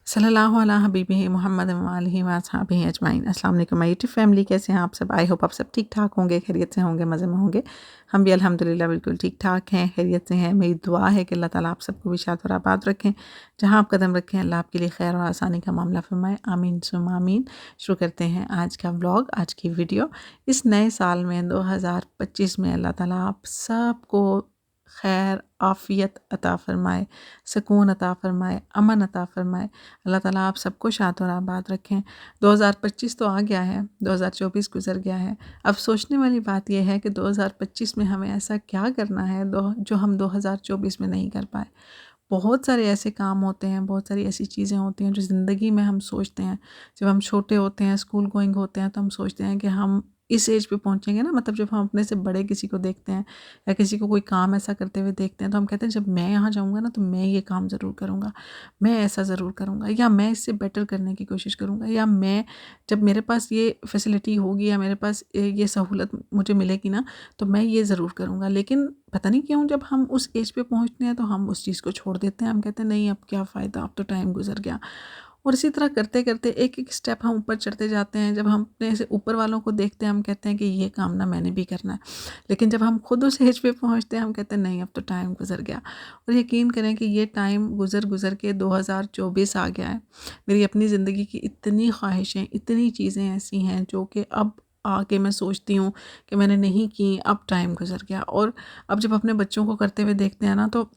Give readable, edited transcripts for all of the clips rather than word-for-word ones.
सल्लल्लाहु अला हबीबिही मुहम्मद व आलिहि व अस्हाबिही अजमाइन। अस्सलाम वालेकुम माय यूट्यूब फैमिली, कैसे हैं आप सब? आई होप आप सब ठीक ठाक होंगे, खैरियत से होंगे, मज़े में होंगे। हम भी अल्हम्दुलिल्लाह बिल्कुल ठीक ठाक हैं, खैरियत से हैं। मेरी दुआ है कि अल्लाह ताला आप सबको भी शाद और आबाद रखें। जहाँ आप कदम रखें अल्लाह आपके लिए खैर और आसानी का मामला फरमाए, आमीन सुम्मा आमीन। शुरू करते हैं आज का व्लॉग, आज की वीडियो। इस नए साल में 2025 में अल्लाह ताला आप सबको खैर आफ़ियत अता फ़रमाए, सुकून अता फ़रमाए, अमन अता फ़रमाए। अल्लाह ताला आप सबको शाद और आबाद रखें। 2025 तो आ गया है, 2024 गुज़र गया है। अब सोचने वाली बात यह है कि 2025 में हमें ऐसा क्या करना है जो हम 2024 में नहीं कर पाए। बहुत सारे ऐसे काम होते हैं, बहुत सारी ऐसी चीज़ें होती हैं जो ज़िंदगी में हम सोचते हैं। जब हम छोटे होते हैं, स्कूल गोइंग होते हैं, तो हम सोचते हैं कि हम इस एज पे पहुँचेंगे ना, मतलब जब हम अपने से बड़े किसी को देखते हैं या किसी को कोई काम ऐसा करते हुए देखते हैं, तो हम कहते हैं जब मैं यहाँ जाऊँगा ना तो मैं ये काम ज़रूर करूँगा, मैं ऐसा ज़रूर करूँगा, या मैं इससे बेटर करने की कोशिश करूँगा, या मैं जब मेरे पास ये फैसिलिटी होगी या मेरे पास ये सहूलत मुझे मिलेगी ना तो मैं ये ज़रूर करूँगा। लेकिन पता नहीं क्यों जब हम उस एज पे पहुँचते हैं तो हम उस चीज़ को छोड़ देते हैं। हम कहते हैं नहीं, अब क्या फ़ायदा, अब तो टाइम गुज़र गया। और इसी तरह करते करते एक एक स्टेप हम ऊपर चढ़ते जाते हैं। जब हम अपने से ऊपर वालों को देखते हैं हम कहते हैं कि ये काम ना मैंने भी करना है। लेकिन जब हम खुद उस एज पे पहुँचते हैं हम कहते हैं नहीं, अब तो टाइम गुज़र गया। और यकीन करें कि ये टाइम गुज़र गुज़र के 2024 आ गया है। मेरी अपनी ज़िंदगी की इतनी ख्वाहिशें, इतनी चीज़ें ऐसी हैं जो कि अब आके मैं सोचती हूँ कि मैंने नहीं की, अब टाइम गुज़र गया। और अब जब अपने बच्चों को करते हुए देखते हैं ना तो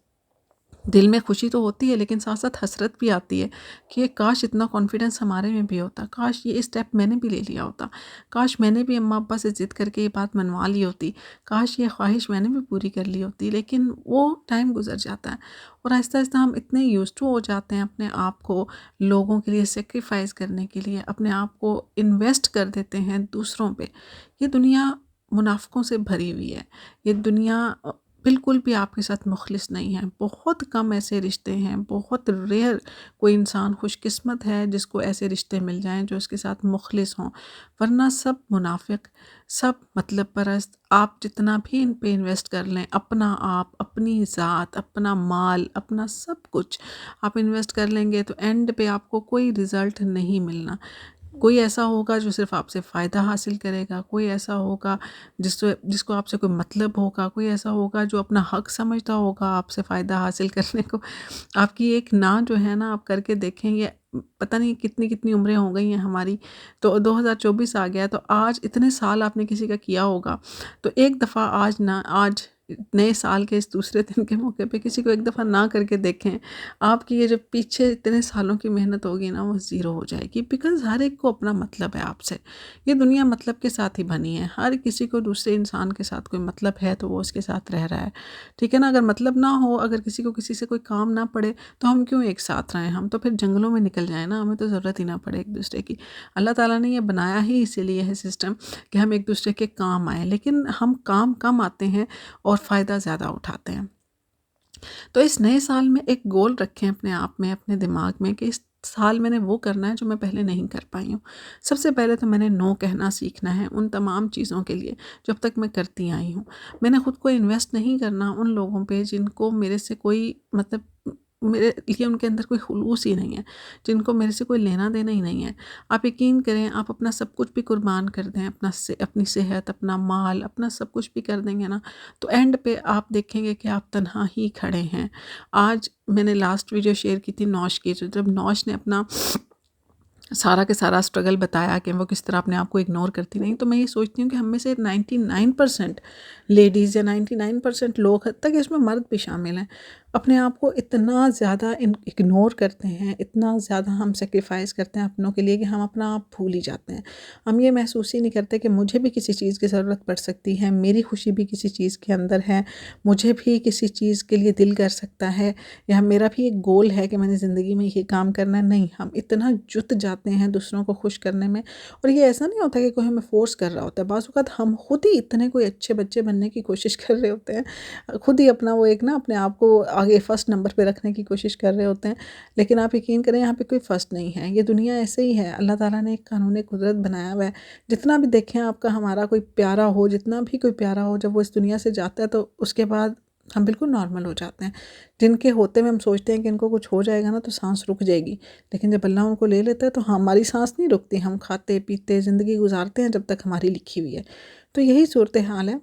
दिल में खुशी तो होती है लेकिन साथ साथ हसरत भी आती है कि ये काश इतना कॉन्फिडेंस हमारे में भी होता, काश ये स्टेप मैंने भी ले लिया होता, काश मैंने भी अम्मा अब्बा से ज़िद करके ये बात मनवा ली होती, काश ये ख्वाहिश मैंने भी पूरी कर ली होती। लेकिन वो टाइम गुजर जाता है और आहिस्ता आहिस्ता हम इतने यूज्ड टू हो जाते हैं अपने आप को लोगों के लिए सेक्रीफाइस करने के लिए, अपने आप को इन्वेस्ट कर देते हैं दूसरों पे। ये दुनिया मुनाफ़िकों से भरी हुई है। ये दुनिया बिल्कुल भी आपके साथ मुखलिस नहीं है। बहुत कम ऐसे रिश्ते हैं, बहुत रेयर कोई इंसान खुशकिस्मत है जिसको ऐसे रिश्ते मिल जाएँ जो उसके साथ मुखलिस हों, वरना सब मुनाफिक, सब मतलब परस्त। आप जितना भी इन पे इन्वेस्ट कर लें, अपना आप, अपनी ज़ात, अपना माल, अपना सब कुछ आप इन्वेस्ट कर लेंगे तो एंड पे आपको कोई रिज़ल्ट नहीं मिलना। कोई ऐसा होगा जो सिर्फ़ आपसे फ़ायदा हासिल करेगा, कोई ऐसा होगा जिसको आपसे कोई मतलब होगा, कोई ऐसा होगा जो अपना हक़ समझता होगा आपसे फ़ायदा हासिल करने को। आपकी एक ना जो है ना, आप करके देखें, ये पता नहीं कितनी-कितनी उम्रें हो गई हैं हमारी, तो 2024 आ गया, तो आज इतने साल आपने किसी का किया होगा, तो एक दफ़ा आज नए साल के इस दूसरे दिन के मौके पे किसी को एक दफ़ा ना करके देखें। आपकी ये जो पीछे इतने सालों की मेहनत होगी ना वो ज़ीरो हो जाएगी, बिकॉज़ हर एक को अपना मतलब है आपसे। ये दुनिया मतलब के साथ ही बनी है। हर किसी को दूसरे इंसान के साथ कोई मतलब है तो वो उसके साथ रह रहा है। ठीक है ना? अगर मतलब ना हो, अगर किसी को किसी से कोई काम ना पड़े तो हम क्यों एक साथ रहें? हम तो फिर जंगलों में निकल जाएँ ना, हमें तो ज़रूरत ही ना पड़े एक-दूसरे की। अल्लाह ताला ने ये बनाया ही इसीलिए है सिस्टम कि हम एक-दूसरे के काम आएँ, लेकिन हम काम कम आते हैं और फ़ायदा ज़्यादा उठाते हैं। तो इस नए साल में एक गोल रखें अपने आप में, अपने दिमाग में कि इस साल मैंने वो करना है जो मैं पहले नहीं कर पाई हूँ। सबसे पहले तो मैंने नो कहना सीखना है उन तमाम चीज़ों के लिए जो अब तक मैं करती आई हूँ। मैंने खुद को इन्वेस्ट नहीं करना उन लोगों पे जिनको मेरे से कोई मतलब मेरे लिए उनके अंदर कोई खुलूस ही नहीं है, जिनको मेरे से कोई लेना-देना ही नहीं है। आप यकीन करें, आप अपना सब कुछ भी कुर्बान कर दें, अपनी सेहत, अपना माल, अपना सब कुछ भी कर देंगे ना, तो एंड पे आप देखेंगे कि आप तन्हा ही खड़े हैं। आज मैंने लास्ट वीडियो शेयर की थी नौश की, तो जब नौश ने अपना सारा के सारा स्ट्रगल बताया कि वो किस तरह अपने आप को इग्नोर करती रहीं, तो मैं ये सोचती हूँ कि हम में से 99% लेडीज़ या 99% लोग, हद तक इसमें मर्द भी शामिल हैं, अपने आप को इतना ज़्यादा इग्नोर करते हैं, इतना ज़्यादा हम सेक्रीफाइस करते हैं अपनों के लिए कि हम अपना आप भूल ही जाते हैं। हम ये महसूस ही नहीं करते कि मुझे भी किसी चीज़ की ज़रूरत पड़ सकती है, मेरी खुशी भी किसी चीज़ के अंदर है, मुझे भी किसी चीज़ के लिए दिल कर सकता है, या मेरा भी एक गोल है कि मैंने ज़िंदगी में ये काम करना है। नहीं, हम इतना जुट जाते हैं दूसरों को खुश करने में, और ये ऐसा नहीं होता कि कोई हमें फ़ोर्स कर रहा होता है। बाज़ औक़ात हम खुद ही इतने कोई अच्छे बच्चे बनने की कोशिश कर रहे होते हैं, खुद ही अपना वो एक ना अपने आप को आगे फर्स्ट नंबर पे रखने की कोशिश कर रहे होते हैं। लेकिन आप यकीन करें, यहाँ पे कोई फर्स्ट नहीं है, ये दुनिया ऐसे ही है। अल्लाह ताला ने एक कानून कुदरत बनाया हुआ है। जितना भी देखें आपका हमारा कोई प्यारा हो, जितना भी कोई प्यारा हो, जब वो इस दुनिया से जाता है तो उसके बाद हम बिल्कुल नॉर्मल हो जाते हैं। जिनके होते हुए हम सोचते हैं कि इनको कुछ हो जाएगा ना तो साँस रुक जाएगी, लेकिन जब अल्लाह उनको ले लेता है तो हमारी साँस नहीं रुकती, हम खाते-पीते ज़िंदगी गुज़ारते हैं जब तक हमारी लिखी हुई है। तो यही सूरत हाल है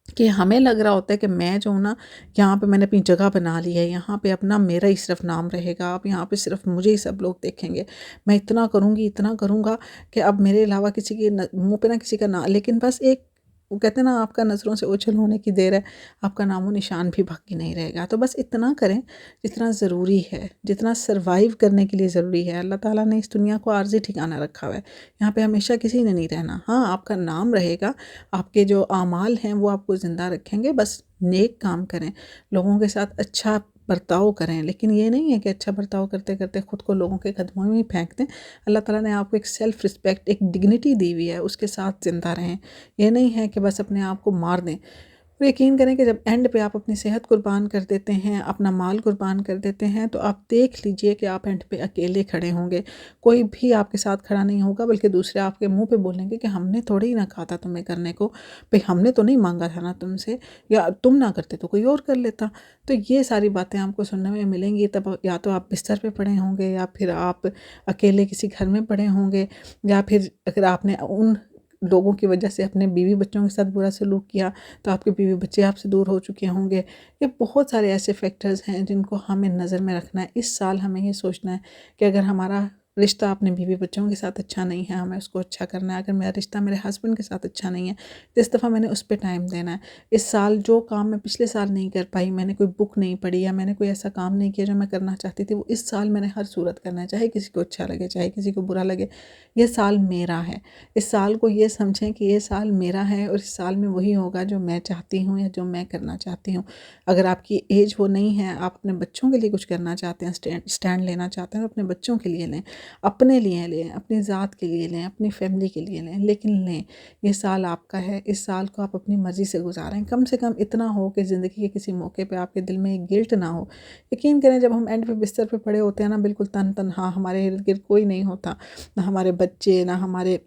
कि हमें लग रहा होता है कि मैं जो हूँ ना, यहाँ पे मैंने अपनी जगह बना ली है, यहाँ पे अपना मेरा ही सिर्फ़ नाम रहेगा, अब यहाँ पे सिर्फ़ मुझे ही सब लोग देखेंगे। मैं इतना करूँगी, इतना करूँगा कि अब मेरे अलावा किसी के मुँह पे ना किसी का ना, लेकिन बस एक वो कहते हैं ना, आपका नज़रों से ओझल होने की देर है, आपका नामो-निशान भी बाकी नहीं रहेगा। तो बस इतना करें जितना ज़रूरी है, जितना सर्वाइव करने के लिए ज़रूरी है। अल्लाह ताला ने इस दुनिया को आर्ज़ी ठिकाना रखा हुआ है, यहाँ पे हमेशा किसी ने नहीं रहना। हाँ, आपका नाम रहेगा, आपके जो आमाल हैं वो आपको ज़िंदा रखेंगे, बस नेक काम करें, लोगों के साथ अच्छा बर्ताव करें, लेकिन ये नहीं है कि अच्छा बर्ताव करते-करते ख़ुद को लोगों के कदमों में ही फेंक दें। अल्लाह ताला ने आपको एक सेल्फ़ रिस्पेक्ट, एक डिग्निटी दी हुई है, उसके साथ ज़िंदा रहें। ये नहीं है कि बस अपने आप को मार दें। तो यकीन करें कि जब एंड पे आप अपनी सेहत कुर्बान कर देते हैं, अपना माल कुर्बान कर देते हैं, तो आप देख लीजिए कि आप एंड पे अकेले खड़े होंगे। कोई भी आपके साथ खड़ा नहीं होगा, बल्कि दूसरे आपके मुँह पे बोलेंगे कि हमने थोड़ी ही ना कहा था तुम्हें करने को, भई हमने तो नहीं माँगा था ना तुमसे, या तुम ना करते तो कोई और कर लेता। तो ये सारी बातें आपको सुनने में मिलेंगी, तब या तो आप बिस्तर पे पड़े होंगे, या फिर आप अकेले किसी घर में पड़े होंगे, या फिर अगर आपने उन लोगों की वजह से अपने बीवी बच्चों के साथ बुरा सलूक किया, तो आपके बीवी बच्चे आपसे दूर हो चुके होंगे। ये बहुत सारे ऐसे फैक्टर्स हैं जिनको हमें नज़र में रखना है। इस साल हमें ये सोचना है कि अगर हमारा रिश्ता अपने बीवी बच्चों के साथ अच्छा नहीं है, हमें उसको अच्छा करना है। अगर मेरा रिश्ता मेरे हस्बैंड के साथ अच्छा नहीं है, तो इस दफ़ा मैंने उस पे टाइम देना है। इस साल जो काम मैं पिछले साल नहीं कर पाई, मैंने कोई बुक नहीं पढ़ी, या मैंने कोई ऐसा काम नहीं किया जो मैं करना चाहती थी, वो इस साल मैंने हर सूरत करना है, चाहे किसी को अच्छा लगे, चाहे किसी को बुरा लगे। ये साल मेरा है। इस साल को ये समझें कि ये साल मेरा है, और इस साल में वही होगा जो मैं चाहती हूँ या जो मैं करना चाहती हूँ। अगर आपकी एज वो नहीं है, आप अपने बच्चों के लिए कुछ करना चाहते हैं, स्टैंड लेना चाहते हैं, तो अपने बच्चों के लिए लें, अपने लिए लें, अपनी ज़ात के लिए लें, अपनी फैमिली के लिए लें, लेकिन लें। ये साल आपका है, इस साल को आप अपनी मर्ज़ी से गुजारें। कम से कम इतना हो कि ज़िंदगी के किसी मौके पे आपके दिल में एक गिल्ट ना हो। यकीन करें, जब हम एंड पे बिस्तर पे पड़े होते हैं ना, बिल्कुल तन-तनहा, हमारे इर्द-गिर्द कोई नहीं होता, ना हमारे बच्चे, ना हमारे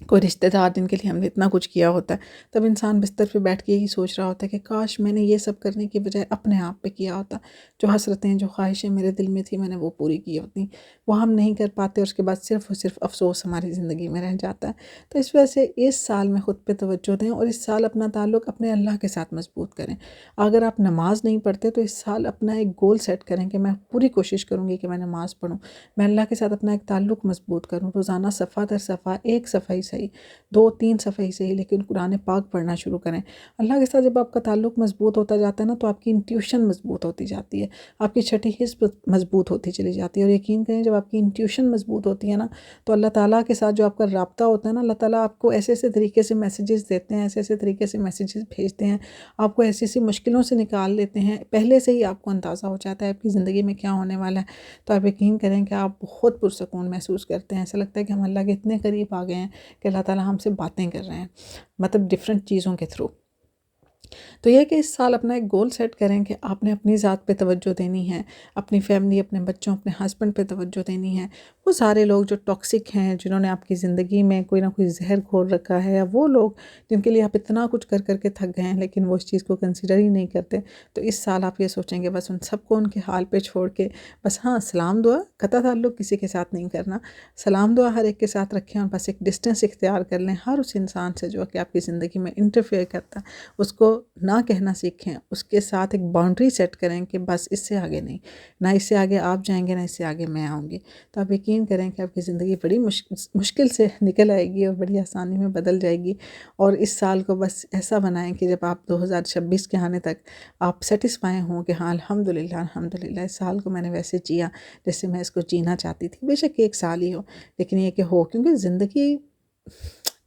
कोई रिश्तेदार जिनके लिए हमने इतना कुछ किया होता है, तब इंसान बिस्तर पे बैठ के यही सोच रहा होता है कि काश मैंने ये सब करने की बजाय अपने आप पे किया होता। जो हसरतें, जो ख्वाहिशें मेरे दिल में थी, मैंने वो पूरी की होती। वो हम नहीं कर पाते, और उसके बाद सिर्फ़ और सिर्फ़ अफ़सोस हमारी ज़िंदगी में रह जाता है। तो इस वजह से इस साल में ख़ुद पे तवज्जो दें, और इस साल अपना ताल्लुक़ अपने अल्लाह के साथ मज़बूत करें। अगर आप नमाज़ नहीं पढ़ते, तो इस साल अपना एक गोल सेट करें कि मैं पूरी कोशिश करूँगी कि मैं नमाज़ पढ़ूँ। मैं अल्लाह के साथ अपना एक ताल्लुक़ मज़बूत करूँ। रोज़ाना सफ़ा दर सफ़ा, एक सफ़ा ही सही, 2-3 सफ़े ही सही, लेकिन कुरान पाक पढ़ना शुरू करें। अल्लाह के साथ जब आपका ताल्लुक़ मज़बूत होता जाता है ना, तो आपकी इंट्यूशन मज़बूत होती जाती है, आपकी छठी हिस्स मज़बूत होती चली जाती है। और यकीन करें, जब आपकी इंट्यूशन मज़बूत होती है ना, तो अल्लाह ताला के साथ जो आपका राब्ता होता है ना, अल्लाह ताला आपको ऐसे-ऐसे तरीके से मैसेजेस देते हैं, ऐसे-ऐसे तरीके से मैसेजेस भेजते हैं, आपको ऐसी-ऐसी मुश्किलों से निकाल लेते हैं। पहले से ही आपको अंदाज़ा हो जाता है आपकी ज़िंदगी में क्या होने वाला है। तो आप यकीन करें कि आप बहुत पुरसकून महसूस करते हैं। ऐसा लगता है कि हम अल्लाह के इतने करीब आ गए हैं कि अल्लाह ताला हमसे बातें कर रहे हैं, मतलब डिफरेंट चीज़ों के थ्रू। तो ये है कि इस साल अपना एक गोल सेट करें कि आपने अपनी ज़ात पे तवज्जो देनी है, अपनी फैमिली, अपने बच्चों, अपने हस्बैंड पे तवज्जो देनी है। वो सारे लोग जो टॉक्सिक हैं, जिन्होंने आपकी ज़िंदगी में कोई ना कोई ज़हर घोल रखा है, या वो लोग जिनके लिए आप इतना कुछ कर कर के थक गए हैं, लेकिन वो इस चीज़ को कंसिडर ही नहीं करते, तो इस साल आप ये सोचेंगे बस उन सबको उनके हाल पे छोड़ के, बस हाँ, सलाम दुआ, कता ताल्लुक़ किसी के साथ नहीं करना। सलाम दुआ हर एक के साथ रखें, और बस एक डिस्टेंस इख्तियार कर लें हर उस इंसान से जो कि आपकी ज़िंदगी में इंटरफेयर करता है। उसको ना कहना सीखें, उसके साथ एक बाउंड्री सेट करें कि बस इससे आगे नहीं, ना इससे आगे आप जाएँगे, ना इससे आगे मैं आऊँगी। तो आप यकीन करें कि आपकी ज़िंदगी बड़ी मुश्किल से निकल आएगी, और बड़ी आसानी में बदल जाएगी। और इस साल को बस ऐसा बनाएँ कि जब आप 2026 के आने तक आप सैटिस्फाई हों कि हाँ, अल्हम्दुलिल्लाह, अल्हम्दुलिल्लाह, इस साल को मैंने वैसे जिया जैसे मैं इसको जीना चाहती थी। बेशक 1 साल ही हो, लेकिन ये कि हो, क्योंकि ज़िंदगी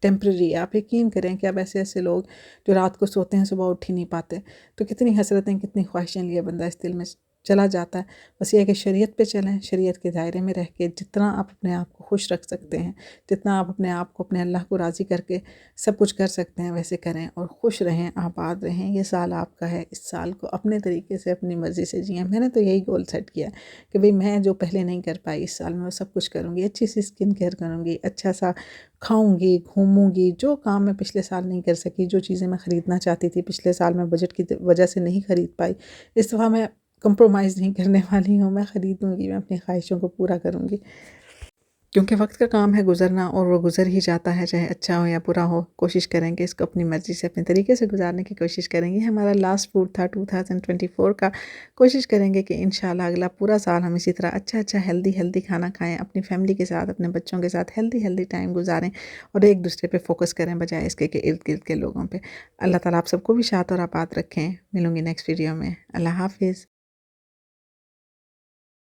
टेम्परेरी है। आप यकीन करें कि अब ऐसे-ऐसे लोग जो रात को सोते हैं, सुबह उठ ही नहीं पाते, तो कितनी हसरतें, कितनी ख्वाहिशें लिए बंदा इस दिल में चला जाता है। बस ये है कि शरीयत पे चलें, शरीयत के दायरे में रह के जितना आप अपने आप को खुश रख सकते हैं, जितना आप अपने आप को अपने अल्लाह को राज़ी करके सब कुछ कर सकते हैं वैसे करें और खुश रहें, आबाद रहें। ये साल आपका है, इस साल को अपने तरीके से अपनी मर्ज़ी से जिएँ। मैंने तो यही गोल सेट किया कि भाई मैं जो पहले नहीं कर पाई इस साल में वो सब कुछ करूँगी, अच्छी सी स्किन केयर करूँगी, अच्छा सा खाऊँगी, घूमूँगी, जो काम मैं पिछले साल नहीं कर सकी, जो चीज़ें मैं ख़रीदना चाहती थी पिछले साल मैं बजट की वजह से नहीं ख़रीद पाई, इस दफ़ा मैं कंप्रोमाइज़ नहीं करने वाली हूँ, मैं ख़रीदूँगी, मैं अपनी ख्वाहिशों को पूरा करूँगी। क्योंकि वक्त का काम है गुज़रना और वो गुज़र ही जाता है, चाहे अच्छा हो या बुरा हो। कोशिश करेंगे इसको अपनी मर्ज़ी से अपने तरीके से गुज़ारने की कोशिश करेंगे। हमारा लास्ट फूड था 2024 का। कोशिश करेंगे कि इंशाल्लाह अगला पूरा साल हम इसी तरह अच्छा हेल्दी खाना खाएँ, अपनी फैमिली के साथ, अपने बच्चों के साथ हेल्दी टाइम गुज़ारें और एक दूसरे पे फ़ोकस करें बजाय इसके कि इर्द-गिर्द के लोगों पे। अल्लाह ताला आप सबको भी शाद और आबाद रखें। मिलूँगी नेक्स्ट वीडियो में। अल्लाह हाफ़िज़।